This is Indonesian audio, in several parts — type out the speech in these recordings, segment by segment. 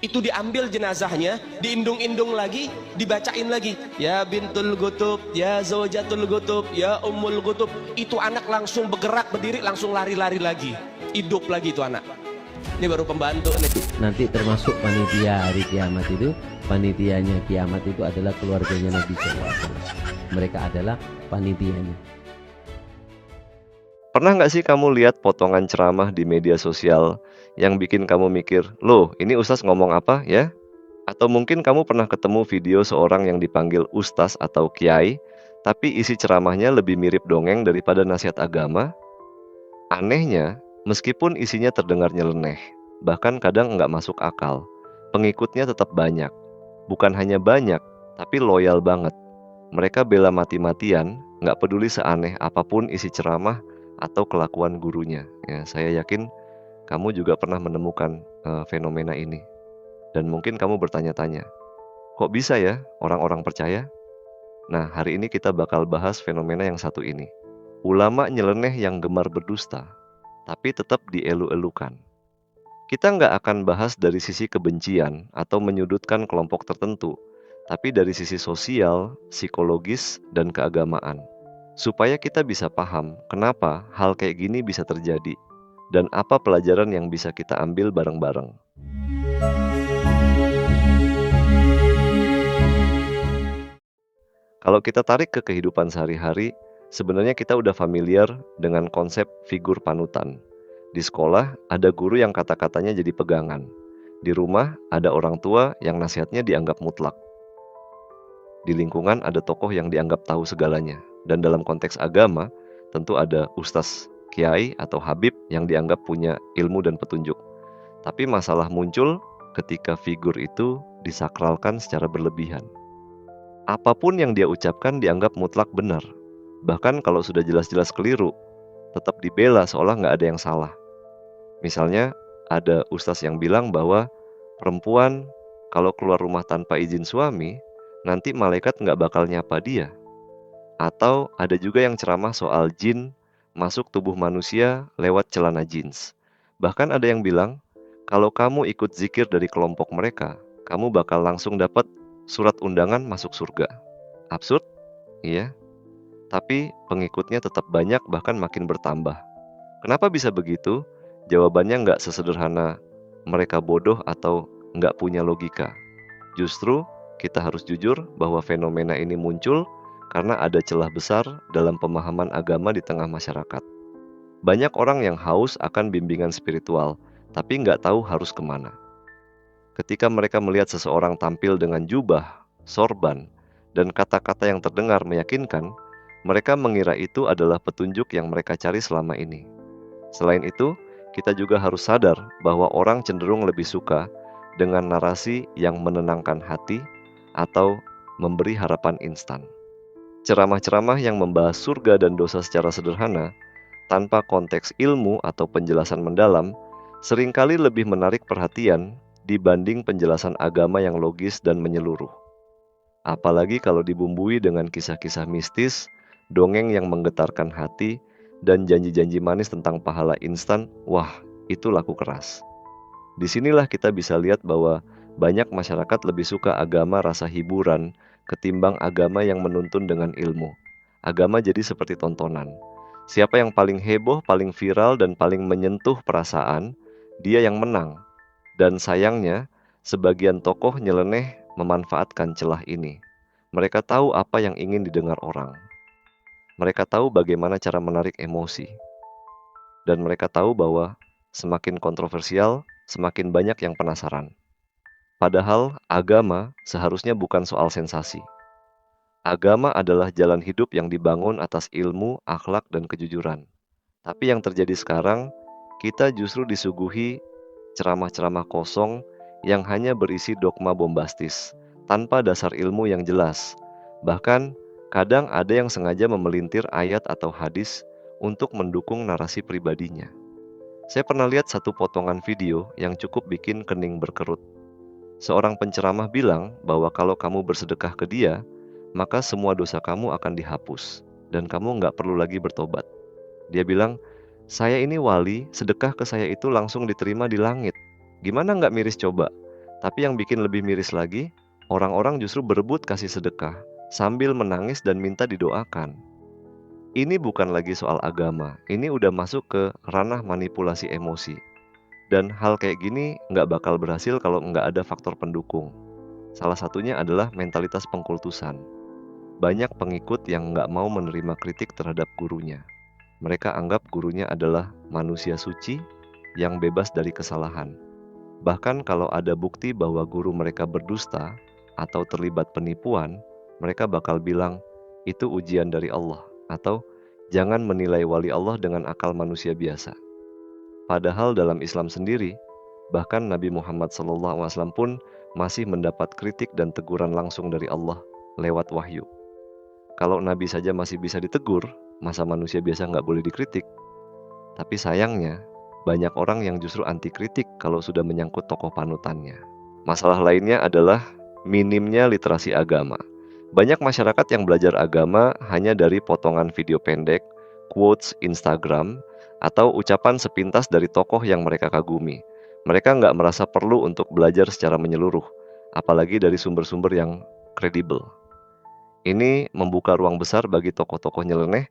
Itu diambil jenazahnya, diindung-indung lagi, dibacain lagi. Ya bintul gutub, ya zaujatul gutub, ya ummul gutub. Itu anak langsung bergerak, berdiri, langsung lari-lari lagi. Hidup lagi itu anak. Ini baru pembantu nih. Nanti termasuk panitia hari kiamat itu, panitianya kiamat itu adalah keluarganya Nabi SAW. Mereka adalah panitianya. Pernah nggak sih kamu lihat potongan ceramah di media sosial yang bikin kamu mikir, loh ini Ustaz ngomong apa ya? Atau mungkin kamu pernah ketemu video seorang yang dipanggil Ustaz atau Kiai, tapi isi ceramahnya lebih mirip dongeng daripada nasihat agama? Anehnya, meskipun isinya terdengar nyeleneh, bahkan kadang nggak masuk akal, pengikutnya tetap banyak. Bukan hanya banyak, tapi loyal banget. Mereka bela mati-matian, nggak peduli seaneh apapun isi ceramah atau kelakuan gurunya. Ya, saya yakin kamu juga pernah menemukan fenomena ini. Dan mungkin kamu bertanya-tanya, kok bisa ya orang-orang percaya? Nah, hari ini kita bakal bahas fenomena yang satu ini. Ulama nyeleneh yang gemar berdusta, tapi tetap dielu-elukan. Kita nggak akan bahas dari sisi kebencian atau menyudutkan kelompok tertentu, tapi dari sisi sosial, psikologis, dan keagamaan. Supaya kita bisa paham kenapa hal kayak gini bisa terjadi, dan apa pelajaran yang bisa kita ambil bareng-bareng. Kalau kita tarik ke kehidupan sehari-hari, sebenarnya kita udah familiar dengan konsep figur panutan. Di sekolah, ada guru yang kata-katanya jadi pegangan. Di rumah, ada orang tua yang nasihatnya dianggap mutlak. Di lingkungan, ada tokoh yang dianggap tahu segalanya. Dan dalam konteks agama, tentu ada ustaz, kiai, atau habib yang dianggap punya ilmu dan petunjuk. Tapi masalah muncul ketika figur itu disakralkan secara berlebihan. Apapun yang dia ucapkan dianggap mutlak benar. Bahkan kalau sudah jelas-jelas keliru, tetap dibela seolah nggak ada yang salah. Misalnya, ada ustaz yang bilang bahwa perempuan kalau keluar rumah tanpa izin suami, nanti malaikat nggak bakal nyapa dia. Atau ada juga yang ceramah soal jin masuk tubuh manusia lewat celana jeans. Bahkan ada yang bilang, kalau kamu ikut zikir dari kelompok mereka, kamu bakal langsung dapat surat undangan masuk surga. Absurd? Iya. Tapi pengikutnya tetap banyak bahkan makin bertambah. Kenapa bisa begitu? Jawabannya nggak sesederhana mereka bodoh atau nggak punya logika. Justru kita harus jujur bahwa fenomena ini muncul karena ada celah besar dalam pemahaman agama di tengah masyarakat. Banyak orang yang haus akan bimbingan spiritual, tapi nggak tahu harus kemana. Ketika mereka melihat seseorang tampil dengan jubah, sorban, dan kata-kata yang terdengar meyakinkan, mereka mengira itu adalah petunjuk yang mereka cari selama ini. Selain itu, kita juga harus sadar bahwa orang cenderung lebih suka dengan narasi yang menenangkan hati atau memberi harapan instan. Ceramah-ceramah yang membahas surga dan dosa secara sederhana, tanpa konteks ilmu atau penjelasan mendalam, seringkali lebih menarik perhatian dibanding penjelasan agama yang logis dan menyeluruh. Apalagi kalau dibumbui dengan kisah-kisah mistis, dongeng yang menggetarkan hati, dan janji-janji manis tentang pahala instan, wah, itu laku keras. Disinilah kita bisa lihat bahwa banyak masyarakat lebih suka agama rasa hiburan ketimbang agama yang menuntun dengan ilmu. Agama jadi seperti tontonan. Siapa yang paling heboh, paling viral, dan paling menyentuh perasaan, dia yang menang. Dan sayangnya, sebagian tokoh nyeleneh memanfaatkan celah ini. Mereka tahu apa yang ingin didengar orang. Mereka tahu bagaimana cara menarik emosi. Dan mereka tahu bahwa semakin kontroversial, semakin banyak yang penasaran. Padahal agama seharusnya bukan soal sensasi. Agama adalah jalan hidup yang dibangun atas ilmu, akhlak, dan kejujuran. Tapi yang terjadi sekarang, kita justru disuguhi ceramah-ceramah kosong yang hanya berisi dogma bombastis, tanpa dasar ilmu yang jelas. Bahkan, kadang ada yang sengaja memelintir ayat atau hadis untuk mendukung narasi pribadinya. Saya pernah lihat satu potongan video yang cukup bikin kening berkerut. Seorang penceramah bilang bahwa kalau kamu bersedekah ke dia, maka semua dosa kamu akan dihapus, dan kamu nggak perlu lagi bertobat. Dia bilang, saya ini wali, sedekah ke saya itu langsung diterima di langit. Gimana nggak miris coba? Tapi yang bikin lebih miris lagi, orang-orang justru berebut kasih sedekah sambil menangis dan minta didoakan. Ini bukan lagi soal agama, ini udah masuk ke ranah manipulasi emosi. Dan hal kayak gini nggak bakal berhasil kalau nggak ada faktor pendukung. Salah satunya adalah mentalitas pengkultusan. Banyak pengikut yang nggak mau menerima kritik terhadap gurunya. Mereka anggap gurunya adalah manusia suci yang bebas dari kesalahan. Bahkan kalau ada bukti bahwa guru mereka berdusta atau terlibat penipuan, mereka bakal bilang, itu ujian dari Allah, atau jangan menilai wali Allah dengan akal manusia biasa. Padahal dalam Islam sendiri, bahkan Nabi Muhammad SAW pun masih mendapat kritik dan teguran langsung dari Allah lewat wahyu. Kalau Nabi saja masih bisa ditegur, masa manusia biasa nggak boleh dikritik? Tapi sayangnya, banyak orang yang justru anti kritik kalau sudah menyangkut tokoh panutannya. Masalah lainnya adalah minimnya literasi agama. Banyak masyarakat yang belajar agama hanya dari potongan video pendek, quotes Instagram, atau ucapan sepintas dari tokoh yang mereka kagumi. Mereka nggak merasa perlu untuk belajar secara menyeluruh, apalagi dari sumber-sumber yang kredibel. Ini membuka ruang besar bagi tokoh-tokoh nyeleneh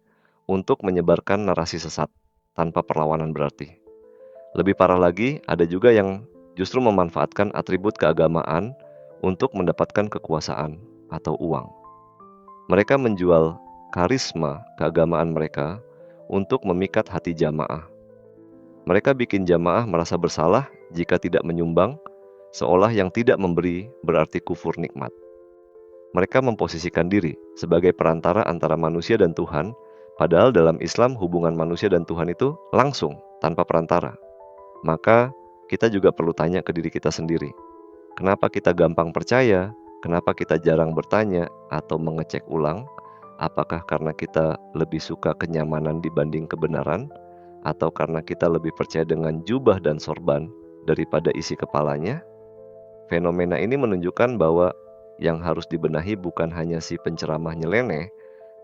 untuk menyebarkan narasi sesat, tanpa perlawanan berarti. Lebih parah lagi, ada juga yang justru memanfaatkan atribut keagamaan untuk mendapatkan kekuasaan atau uang. Mereka menjual karisma keagamaan mereka untuk memikat hati jamaah. Mereka bikin jamaah merasa bersalah jika tidak menyumbang, seolah yang tidak memberi berarti kufur nikmat. Mereka memposisikan diri sebagai perantara antara manusia dan Tuhan, padahal dalam Islam hubungan manusia dan Tuhan itu langsung, tanpa perantara. Maka kita juga perlu tanya ke diri kita sendiri, kenapa kita gampang percaya, kenapa kita jarang bertanya atau mengecek ulang. Apakah karena kita lebih suka kenyamanan dibanding kebenaran? Atau karena kita lebih percaya dengan jubah dan sorban daripada isi kepalanya? Fenomena ini menunjukkan bahwa yang harus dibenahi bukan hanya si penceramah nyeleneh,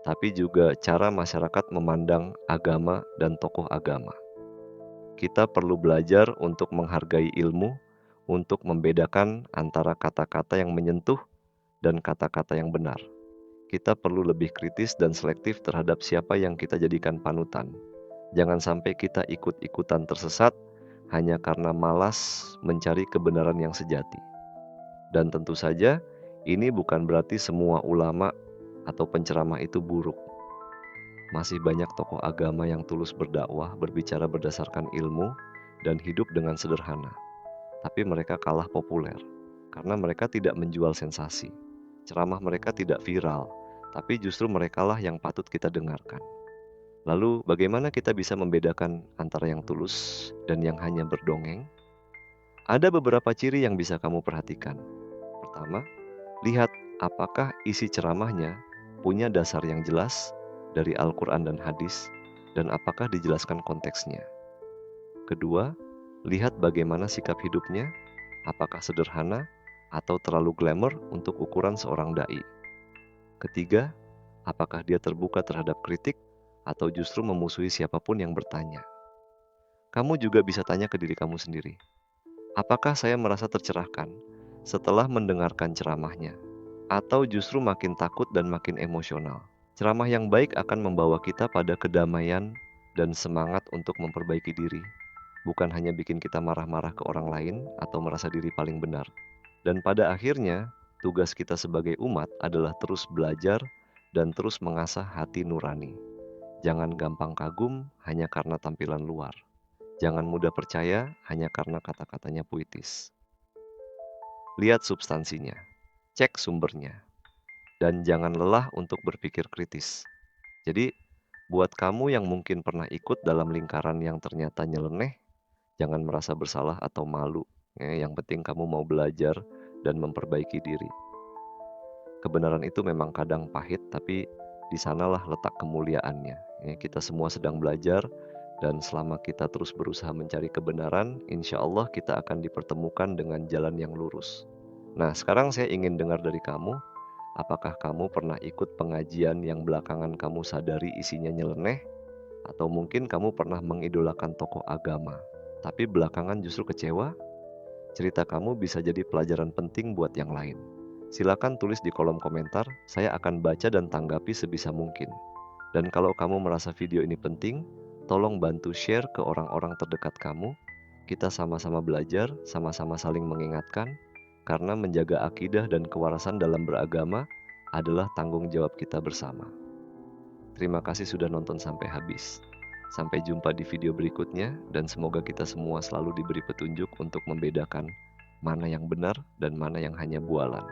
tapi juga cara masyarakat memandang agama dan tokoh agama. Kita perlu belajar untuk menghargai ilmu, untuk membedakan antara kata-kata yang menyentuh dan kata-kata yang benar. Kita perlu lebih kritis dan selektif terhadap siapa yang kita jadikan panutan. Jangan sampai kita ikut-ikutan tersesat hanya karena malas mencari kebenaran yang sejati. Dan tentu saja, ini bukan berarti semua ulama atau penceramah itu buruk. Masih banyak tokoh agama yang tulus berdakwah, berbicara berdasarkan ilmu, dan hidup dengan sederhana. Tapi mereka kalah populer, karena mereka tidak menjual sensasi. Ceramah mereka tidak viral, tapi justru merekalah yang patut kita dengarkan. Lalu bagaimana kita bisa membedakan antara yang tulus dan yang hanya berdongeng? Ada beberapa ciri yang bisa kamu perhatikan. Pertama, lihat apakah isi ceramahnya punya dasar yang jelas dari Al-Quran dan hadis, dan apakah dijelaskan konteksnya. Kedua, lihat bagaimana sikap hidupnya, apakah sederhana atau terlalu glamour untuk ukuran seorang dai. Ketiga, apakah dia terbuka terhadap kritik atau justru memusuhi siapapun yang bertanya. Kamu juga bisa tanya ke diri kamu sendiri, apakah saya merasa tercerahkan setelah mendengarkan ceramahnya, atau justru makin takut dan makin emosional. Ceramah yang baik akan membawa kita pada kedamaian dan semangat untuk memperbaiki diri, bukan hanya bikin kita marah-marah ke orang lain atau merasa diri paling benar. Dan pada akhirnya, tugas kita sebagai umat adalah terus belajar dan terus mengasah hati nurani. Jangan gampang kagum hanya karena tampilan luar. Jangan mudah percaya hanya karena kata-katanya puitis. Lihat substansinya, cek sumbernya, dan jangan lelah untuk berpikir kritis. Jadi, buat kamu yang mungkin pernah ikut dalam lingkaran yang ternyata nyeleneh, jangan merasa bersalah atau malu. Yang penting kamu mau belajar dan memperbaiki diri. Kebenaran itu memang kadang pahit, tapi di sanalah letak kemuliaannya. Kita semua sedang belajar, dan selama kita terus berusaha mencari kebenaran, insya Allah kita akan dipertemukan dengan jalan yang lurus. Nah, sekarang saya ingin dengar dari kamu, apakah kamu pernah ikut pengajian yang belakangan kamu sadari isinya nyeleneh? Atau mungkin kamu pernah mengidolakan tokoh agama, tapi belakangan justru kecewa? Cerita kamu bisa jadi pelajaran penting buat yang lain. Silakan tulis di kolom komentar, saya akan baca dan tanggapi sebisa mungkin. Dan kalau kamu merasa video ini penting, tolong bantu share ke orang-orang terdekat kamu. Kita sama-sama belajar, sama-sama saling mengingatkan, karena menjaga akidah dan kewarasan dalam beragama adalah tanggung jawab kita bersama. Terima kasih sudah nonton sampai habis. Sampai jumpa di video berikutnya, dan semoga kita semua selalu diberi petunjuk untuk membedakan mana yang benar dan mana yang hanya bualan.